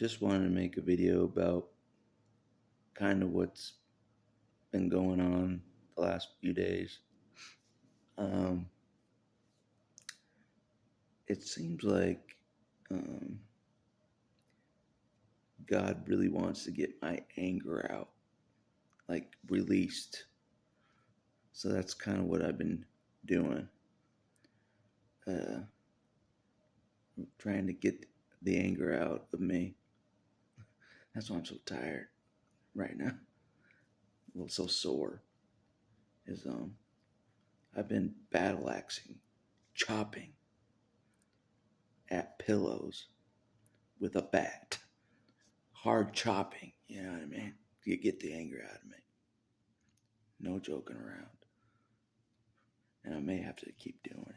Just wanted to make a video about kind of what's been going on the last few days. Um, it seems like um, God really wants to get my anger out, like released. So that's kind of what I've been doing, uh, trying to get the anger out of me. That's why I'm so tired right now. Well, so sore. Is I've been battle axing, chopping at pillows with a bat. Hard chopping, you know what I mean? You get the anger out of me. No joking around. And I may have to keep doing it.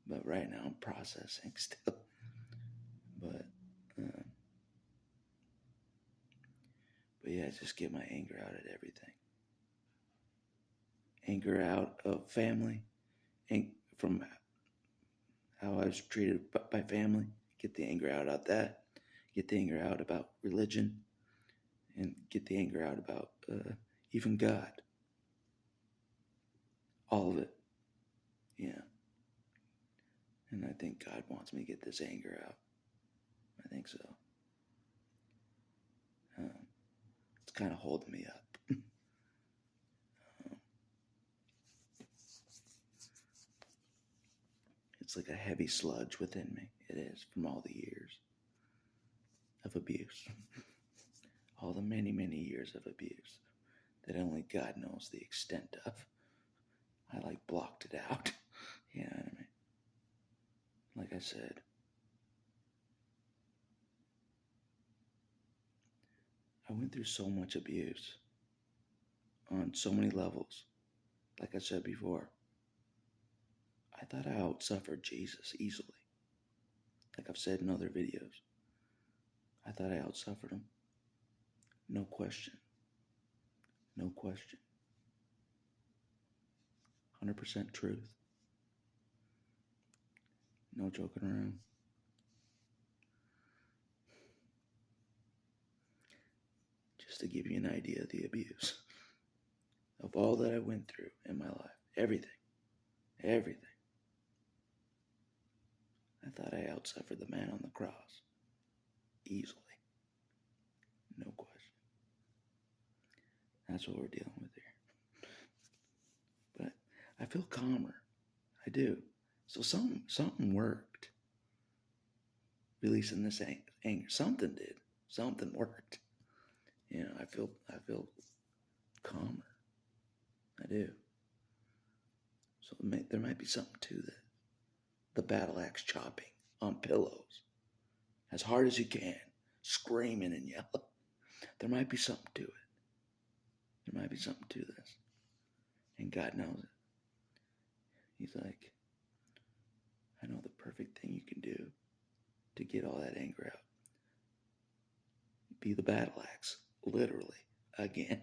But right now I'm processing still. But, uh, but yeah, just get my anger out at everything. Anger out of family, from how I was treated by family. Get the anger out of that. Get the anger out about religion, and get the anger out about even God. All of it. Yeah. And I think God wants me to get this anger out. I think so. It's kind of holding me up. It's like a heavy sludge within me. It is, from all the years of abuse. All the many, many years of abuse that only God knows the extent of. I like blocked it out. You know what I mean? Like I said, I went through so much abuse on so many levels. Like I said before, I thought I outsuffered Jesus easily. Like I've said in other videos, I thought I outsuffered him. No question. No question. 100% truth. No joking around. Just to give you an idea of the abuse of all that I went through in my life. Everything. Everything. I thought I outsuffered the man on the cross. Easily. No question. That's what we're dealing with here. But I feel calmer. I do. So something worked. Releasing this anger. Something did. Something worked. You know, I feel calmer. I do. So there might be something to that. The battle axe chopping on pillows. As hard as you can. Screaming and yelling. There might be something to it. There might be something to this. And God knows it. He's like, I know the perfect thing you can do to get all that anger out. Be the battle axe. Literally. Again.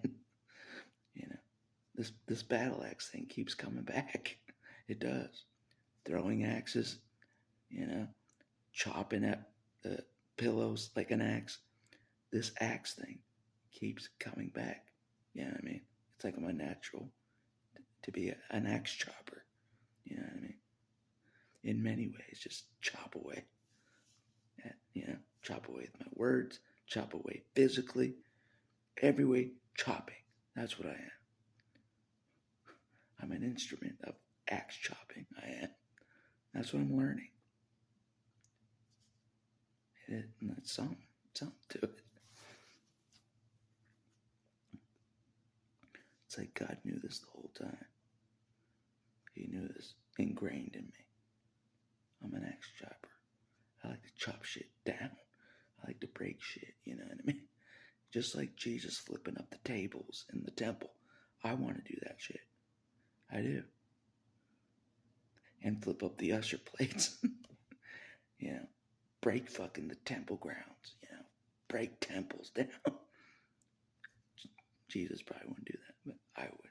You know. This battle axe thing keeps coming back. It does. Throwing axes, you know, chopping at the pillows like an axe. This axe thing keeps coming back. You know what I mean? It's like I'm a natural to be an axe chopper. You know what I mean? In many ways, just chop away. You know, chop away with my words, chop away physically, every way chopping. That's what I am. I'm an instrument of axe chopping. I am. That's what I'm learning. And that's something to it. It's like God knew this the whole time. He knew this ingrained in me. I'm an axe chopper. I like to chop shit down. I like to break shit, you know what I mean? Just like Jesus flipping up the tables in the temple. I want to do that shit. I do. And flip up the usher plates. You know, break fucking the temple grounds, you know, break temples down. Jesus probably wouldn't do that, but I would.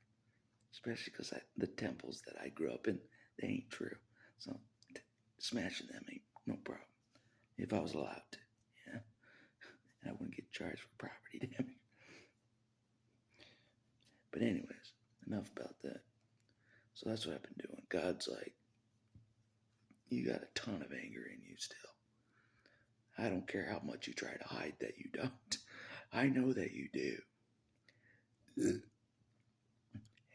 Especially because the temples that I grew up in, they ain't true. So smashing them ain't no problem. if I was allowed to. Yeah, and I wouldn't get charged for property damage. But anyways, enough about that. So that's what I've been doing. God's like, you got a ton of anger in you still. I don't care how much you try to hide that you don't. I know that you do.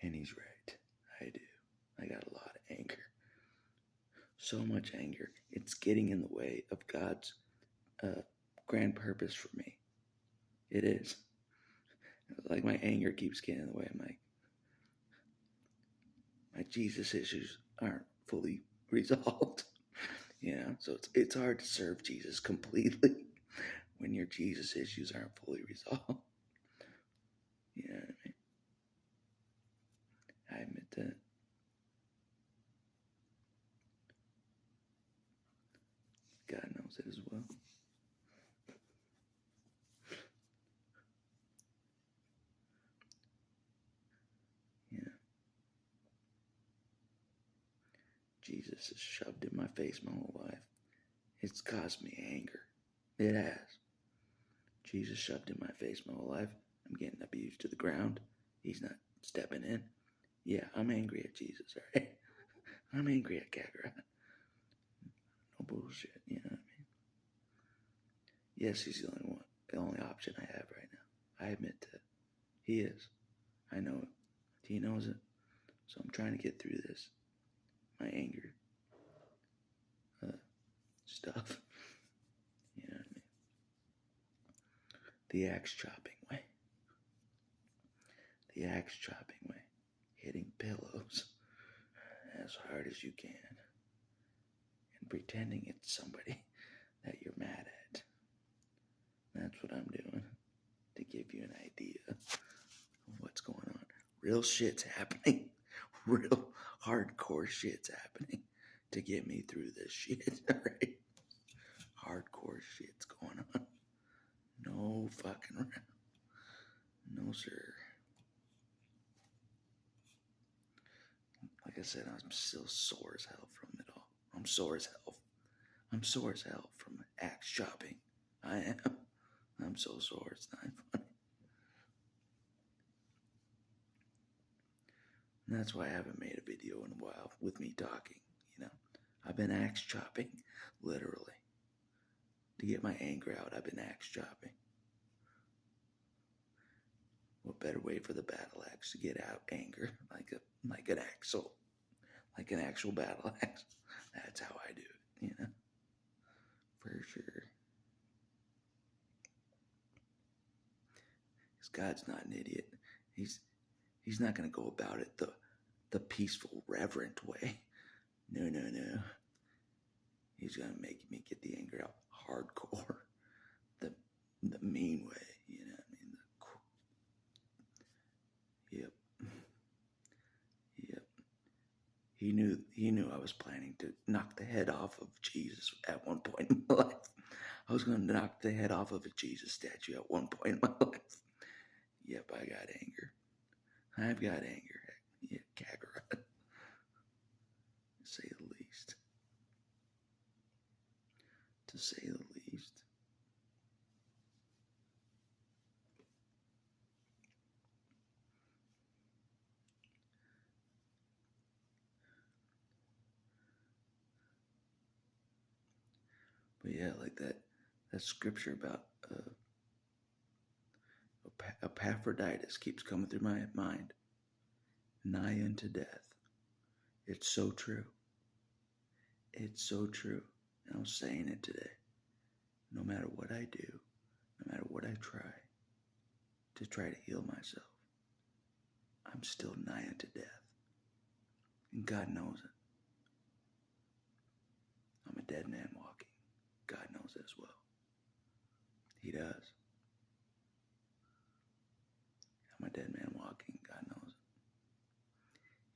And he's right. I do. I got a lot of anger. So much anger. It's getting in the way of God's grand purpose for me. It is. Like my anger keeps getting in the way. I'm like, my Jesus issues aren't fully resolved. So it's hard to serve Jesus completely when your Jesus issues aren't fully resolved. You know what I mean? I admit that. God knows it as well. Yeah. Jesus has shoved in my face my whole life. It's caused me anger. It has. Jesus shoved in my face my whole life. I'm getting abused to the ground. He's not stepping in. Yeah, I'm angry at Jesus, alright? I'm angry at Kakarot. No bullshit, you know what I mean? Yes, he's the only option I have right now. I admit that. He is. I know it. He knows it. So I'm trying to get through this. My anger. Stuff. You know what I mean? The axe chopping way. The axe chopping way. Hitting pillows as hard as you can. And pretending it's somebody that you're mad at. That's what I'm doing. To give you an idea of what's going on. Real shit's happening. Real hardcore shit's happening to get me through this shit. Alright? Hardcore shit's going on. No fucking around. No, sir. Like I said, I'm still sore as hell from it all. I'm sore as hell. I'm sore as hell from axe chopping. I am. I'm so sore, it's not funny. And that's why I haven't made a video in a while with me talking, I've been axe chopping, literally. To get my anger out, I've been axe chopping. What better way for the battle axe to get out anger like an axle, like an actual battle axe? That's how I do it, for sure. Because God's not an idiot. He's not gonna go about it the peaceful, reverent way. No. He's gonna make me get the anger out hardcore, the mean way. You know what I mean? Yep. He knew I was planning to knock the head off of Jesus at one point in my life. I was going to knock the head off of a Jesus statue at one point in my life. Yep, I got anger. I've got anger. Yeah, Kakarot. To say the least. To say the least. But yeah, like that scripture about Epaphroditus keeps coming through my mind. Nigh unto death. It's so true. It's so true. And I'm saying it today. No matter what I do, no matter what I try to heal myself, I'm still nigh unto death. And God knows it. I'm a dead man walking. God knows it as well. He does. I'm a dead man walking. God knows it.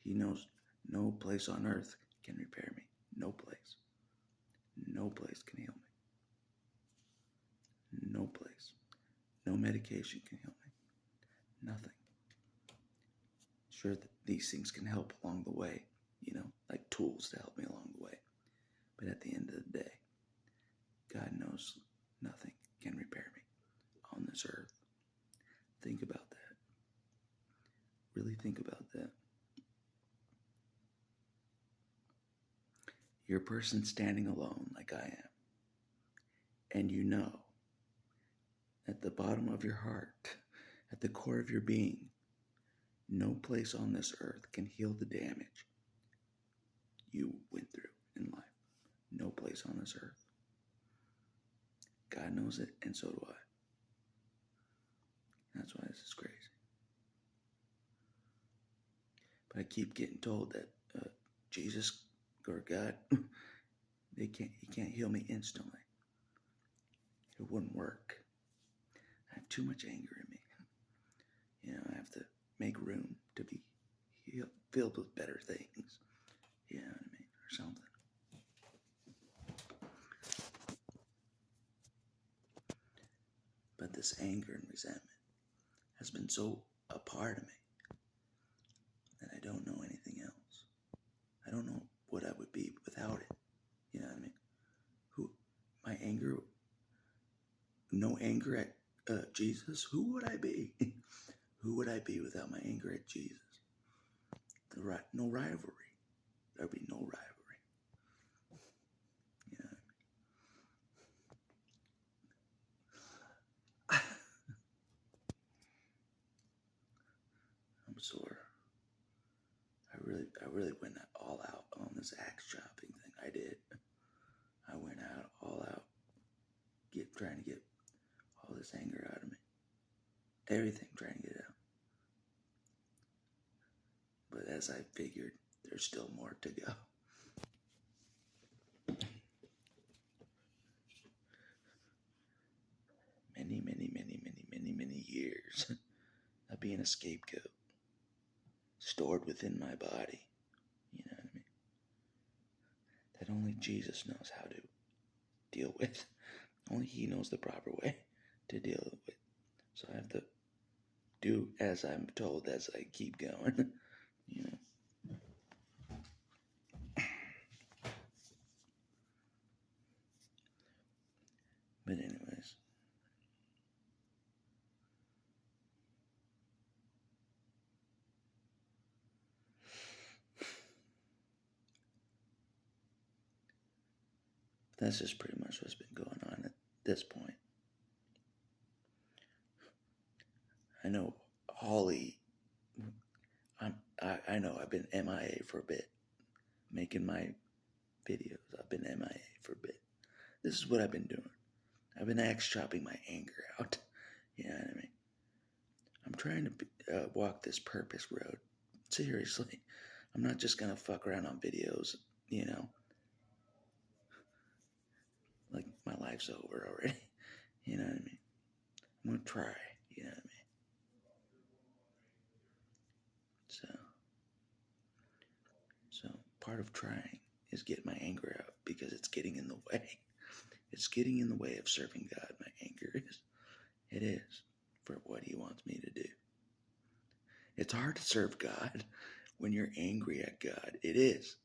He knows no place on earth can repair me. No place. No place can heal me. No place. No medication can heal me. Nothing. Sure that these things can help along the way, like tools to help me along the way. But at the end of the day, God knows nothing can repair me on this earth. Think about that. Really think about that. You're a person standing alone like I am. And you know, at the bottom of your heart, at the core of your being, no place on this earth can heal the damage you went through in life. No place on this earth. God knows it, and so do I. That's why this is crazy. But I keep getting told that Jesus or God, he can't heal me instantly. It wouldn't work. I have too much anger in me. I have to make room to be filled with better things. You know what I mean? Or something. But this anger and resentment has been so a part of me that I don't know anything else. I don't know what I would be without it. You know what I mean? My anger, no anger at Jesus, who would I be? Who would I be without my anger at Jesus? No rivalry. There'd be no rivalry. You know what I mean? I'm sore. I really went all out on this axe chopping thing. I did. I went all out, trying to get all this anger out of me. Everything trying to get out. But as I figured, there's still more to go. Many years of being a scapegoat stored within my body. You know what I mean? That only Jesus knows how to deal with. Only he knows the proper way to deal with. So I have to do as I'm told as I keep going. You know. But anyways. That's just pretty much what's been going on at this point. I know Holly, I know I've been MIA for a bit, making my videos. I've been MIA for a bit. This is what I've been doing. I've been axe chopping my anger out. You know what I mean? I'm trying to walk this purpose road. Seriously. I'm not just going to fuck around on videos, you know. Like my life's over already. You know what I mean? I'm going to try. You know what I mean? So part of trying is get my anger out because it's getting in the way. It's getting in the way of serving God. My anger is. It is for what he wants me to do. It's hard to serve God when you're angry at God. It is.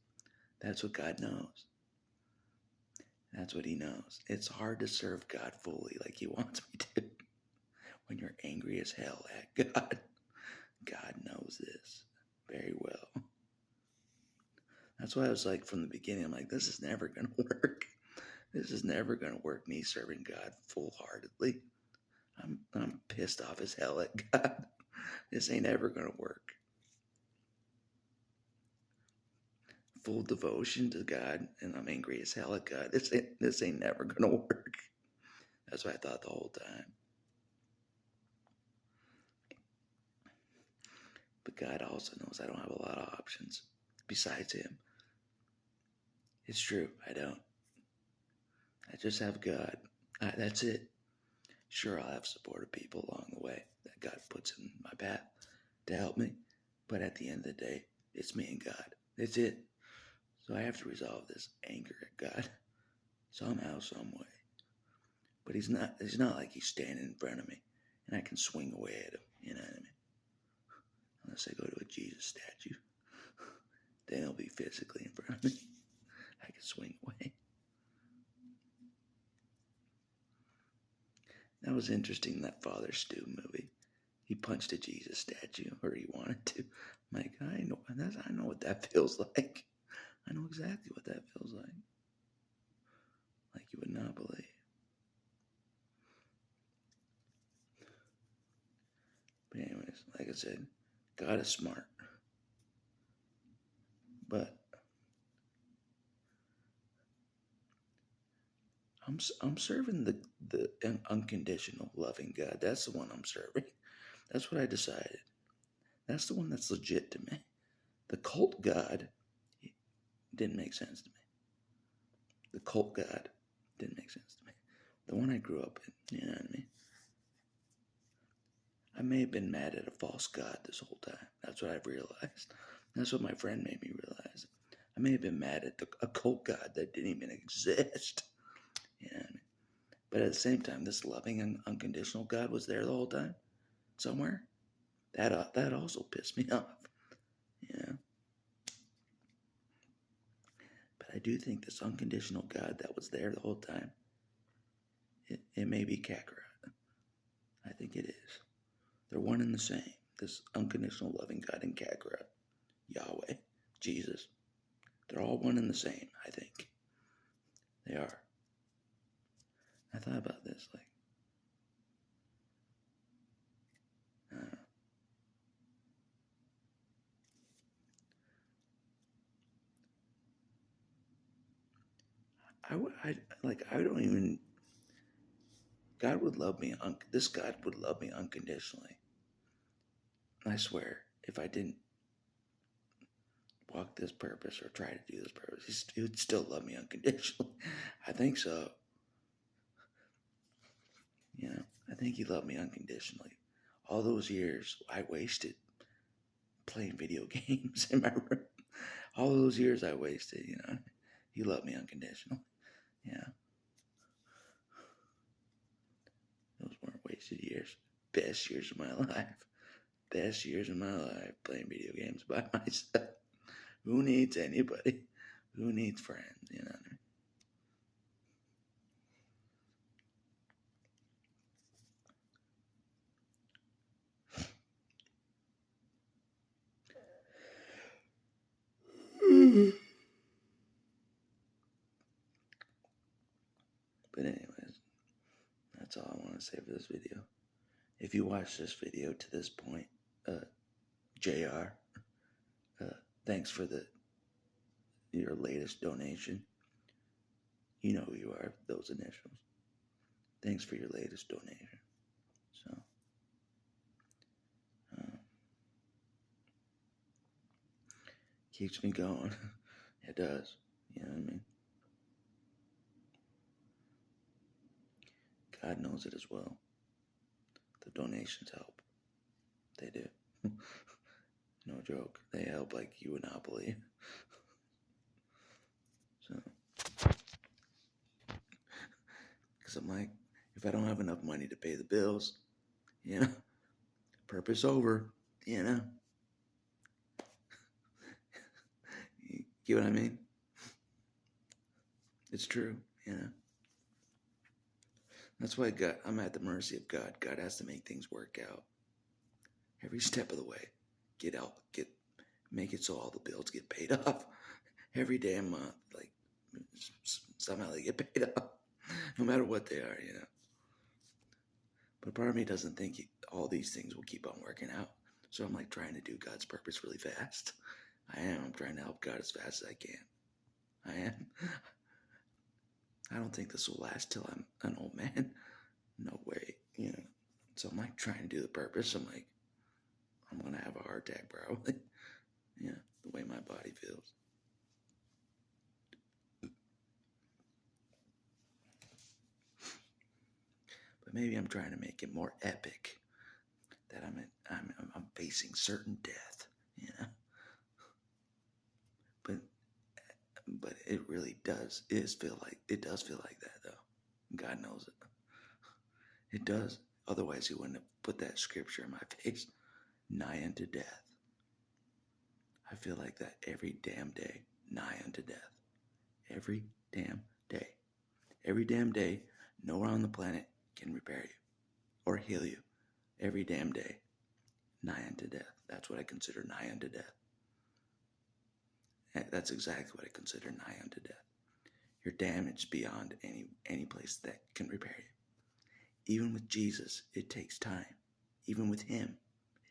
That's what God knows. That's what he knows. It's hard to serve God fully like he wants me to when you're angry as hell at God. God knows this very well. That's why I was like, from the beginning, I'm like, this is never going to work. This is never going to work, me serving God full-heartedly. I'm pissed off as hell at God. This ain't ever going to work. Full devotion to God, and I'm angry as hell at God. This ain't never going to work. That's what I thought the whole time. But God also knows I don't have a lot of options besides him. It's true, I don't. I just have God. That's it. Sure, I'll have supportive people along the way that God puts in my path to help me. But at the end of the day, it's me and God. That's it. So I have to resolve this anger at God somehow, some way. But it's not like he's standing in front of me and I can swing away at him. You know what I mean? Unless I go to a Jesus statue. Then he'll be physically in front of me. I can swing away. That was interesting in that Father Stu movie. He punched a Jesus statue, or he wanted to. I'm like, I know what that feels like. I know exactly what that feels like. Like you would not believe. But anyways, like I said, God is smart. But I'm serving the unconditional loving God. That's the one I'm serving. That's what I decided. That's the one that's legit to me. The cult God didn't make sense to me. The cult God didn't make sense to me. The one I grew up in, you know what I mean? I may have been mad at a false God this whole time. That's what I've realized. That's what my friend made me realize. I may have been mad at a cult God that didn't even exist. You know what I mean? But at the same time, this loving and unconditional God was there the whole time, somewhere. That also pissed me off. You know? But I do think this unconditional God that was there the whole time, it may be Kakarot. I think it is. They're one and the same. This unconditional loving God and Kakarot, Yahweh, Jesus. They're all one and the same, I think. They are. I thought about this, like, I don't know. I don't even, God would love me, this God would love me unconditionally. I swear, if I didn't walk this purpose or try to do this purpose, he would still love me unconditionally. I think so. You know, I think he loved me unconditionally. All those years I wasted playing video games in my room. All those years I wasted, you know, he loved me unconditionally. Yeah. Those weren't wasted years. Best years of my life. Best years of my life playing video games by myself. Who needs anybody? Who needs friends? You know what I mean? But anyways, that's all I want to say for this video. If you watch this video to this point, JR, thanks for your latest donation. You know who you are, those initials. Thanks for your latest donation. So, keeps me going. It does. You know what I mean? God knows it as well. The donations help. They do. No joke. They help like you would not believe. So, because I'm like, if I don't have enough money to pay the bills, you know, purpose over, you know. You get what I mean? It's true, you know. That's why I'm at the mercy of God. God has to make things work out every step of the way. Make it so all the bills get paid off every damn month. Like somehow they get paid off, no matter what they are, you know. But part of me doesn't think all these things will keep on working out. So I'm like trying to do God's purpose really fast. I am. I'm trying to help God as fast as I can. I am. I don't think this will last till I'm an old man. No way, you know. So I'm like trying to do the purpose. I'm like, I'm gonna have a heart attack probably. Yeah, the way my body feels. But maybe I'm trying to make it more epic. That I'm facing certain death, you know. But it really does. It does feel like that though. God knows it. It does. Otherwise, he wouldn't have put that scripture in my face. Nigh unto death. I feel like that every damn day. Nigh unto death. Every damn day. Every damn day. Nowhere on the planet can repair you. or heal you every damn day, nigh unto death. That's what I consider nigh unto death. That's exactly what I consider nigh unto death. You're damaged beyond any place that can repair you. Even with Jesus, it takes time. Even with him,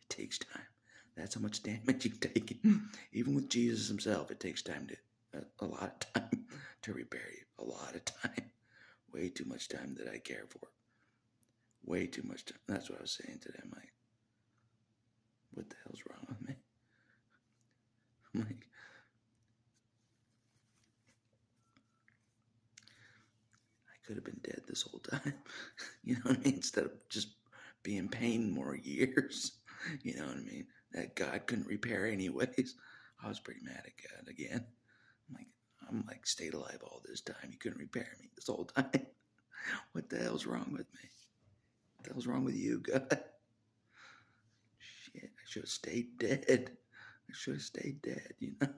it takes time. That's how much damage you've taken. Even with Jesus himself, it takes time a lot of time to repair you. A lot of time. Way too much time that I care for. Way too much time. That's what I was saying today. I'm like, what the hell's wrong with me? I'm like, I could have been dead this whole time. You know what I mean? Instead of just being in pain more years. You know what I mean? That God couldn't repair anyways. I was pretty mad at God again. I'm like stayed alive all this time. You couldn't repair me this whole time. What the hell's wrong with me? What the hell's wrong with you, God? Shit, I should have stayed dead. I should have stayed dead, you know?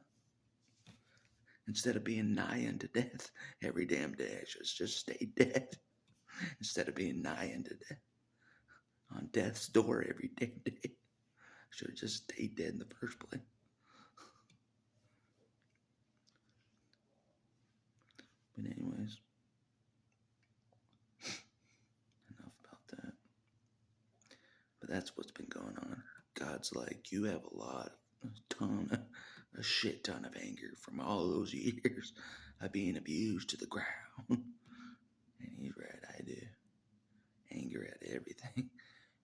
Instead of being nigh unto death every damn day, I should have just stayed dead. Instead of being nigh unto death on death's door every damn day, I should have just stayed dead in the first place. But anyways, enough about that. But that's what's been going on. God's like, you have a shit ton of anger from all those years of being abused to the ground. And he's right, I do. Anger at everything.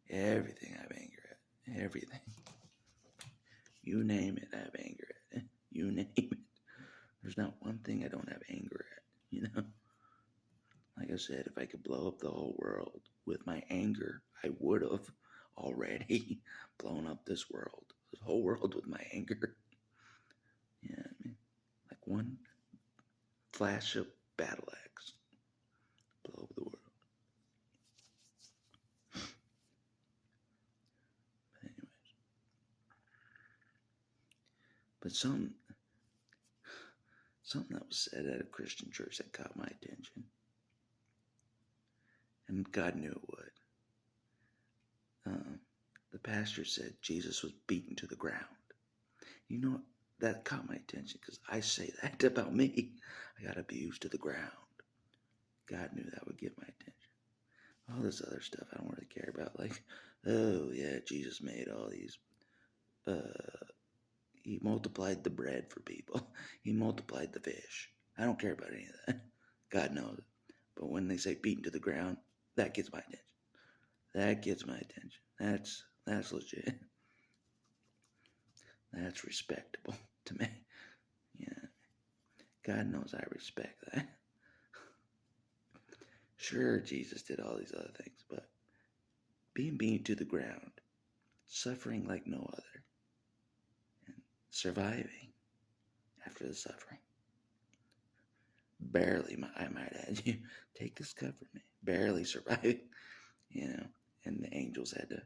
Everything I have anger at. Everything. You name it, I have anger at it. You name it. There's not one thing I don't have anger at, you know? Like I said, if I could blow up the whole world with my anger, I would have already blown up this whole world with my anger. Yeah, I mean, like one flash of battle axe, blow up the world. But anyways, but something that was said at a Christian church that caught my attention, and God knew it would. The pastor said Jesus was beaten to the ground. You know, that caught my attention because I say that about me. I got abused to the ground. God knew that would get my attention. All this other stuff I don't really care about. Like, oh yeah, Jesus made all these. He multiplied the bread for people. He multiplied the fish. I don't care about any of that. God knows it. But when they say beaten to the ground, that gets my attention. That gets my attention. That's legit. That's respectable to me. Yeah. God knows I respect that. Sure, Jesus did all these other things, but being beaten to the ground, suffering like no other, and surviving after the suffering. Barely, I might add, you take this cup from me. Barely surviving, you know, and the angels had to,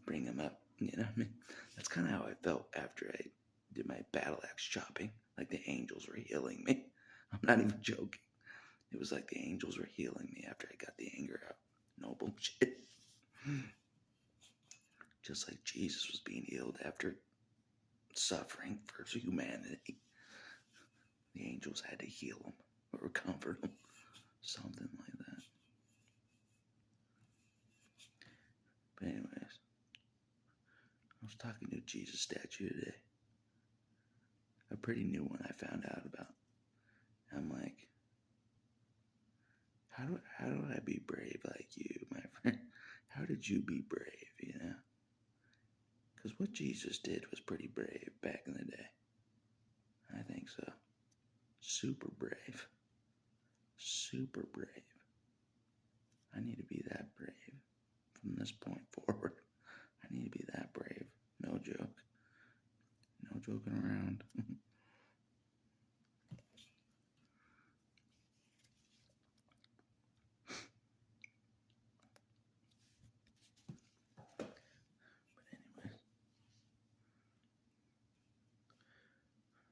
bring him up, I mean, that's kind of how I felt after I did my battle axe chopping. Like the angels were healing me. I'm not even joking. It was like the angels were healing me after I got the anger out. No bullshit. Just like Jesus was being healed after suffering for humanity. The angels had to heal him or comfort him. Something like that. But anyways, I was talking to a Jesus statue today. A pretty new one I found out about. I'm like, how do I be brave like you, my friend? How did you be brave, you know? Because what Jesus did was pretty brave back in the day. I think so. Super brave. Super brave. I need to be that brave from this point forward. I need to be that brave. No joke. No joking around.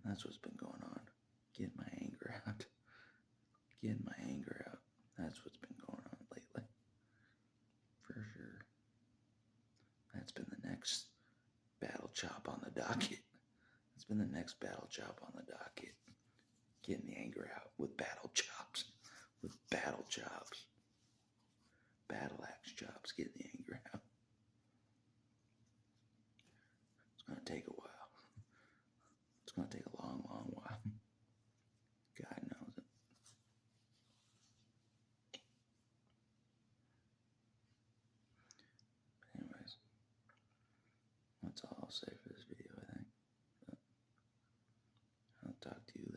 That's what's been going on. Getting my anger out. Getting my anger out. That's what's been going on lately. chop on the docket. It's been the next battle chop on the docket. Getting the anger out with battle chops. With battle chops. Battle axe chops. Getting the anger out. It's going to take a while. It's going to take a long, long while. God knows it. But anyways, that's all I'll say for this video, I think. But I'll talk to you